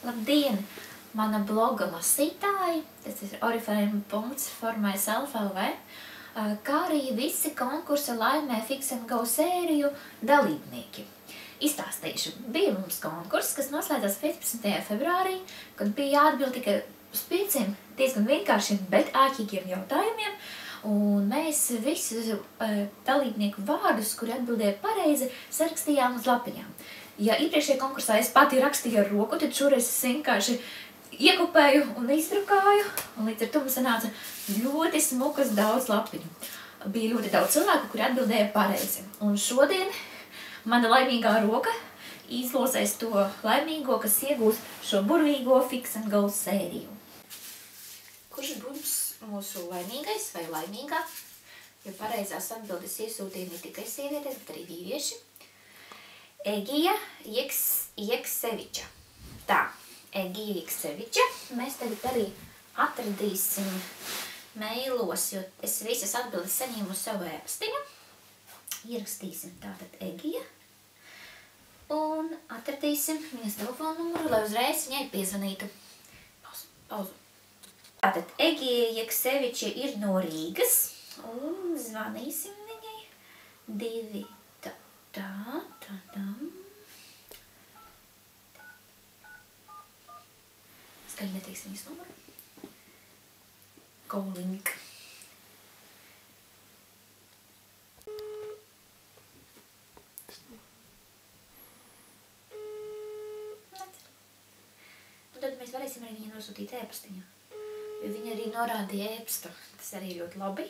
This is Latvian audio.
Labdien, mana bloga lasītāji, tas ir oriflame.formyself.lv, kā arī visi konkursa Laimē Fix and Go sēriju dalībnieki. Izstāstīšu, bija mums konkurss, kas noslēdzās 15. februārī, kad bija jāatbild tikai uz 5 diezgan vienkāršiem, bet āķīgiem jautājumiem, un mēs visus dalībnieku vārdus, kuri atbildēja pareizi, sarakstījām uz lapiņām. Ja iepriekšējā konkursā es pati rakstīju ar roku, tad šoreiz es vienkārši iekopēju un izdrukāju, un līdz ar to mums sanāca ļoti smukas daudz lapiņu. Bija ļoti daudz cilvēku, kuri atbildēja pareizi. Un šodien mana laimīgā roka izlosēs to laimīgo, kas iegūs šo burvīgo Fix and Go sēriju. Kurš būs mūsu laimīgais vai laimīgā? Jo pareizās atbildes iesūtīja ne tikai sievietes, bet arī vīrieši. Egija Jekseviča. Tā, Egija Jekseviča. Mēs tagad arī atradīsim meilos, jo es visas atbildes saņēmu uz savu ēpastiņu. Ierakstīsim tātad Egija. Un atradīsim viņas telefonu numuru, lai uzreiz viņai piezvanītu. Pauzu. Tātad Egija Jekseviča ir no Rīgas. Un zvanīsim viņai 2. Skaļi neteiksim viņas numuru. Calling. Un tad mēs varēsim arī viņai nosūtīt ēpastiņu. Jo viņa arī norādīja ēpastu. Tas arī ļoti labi.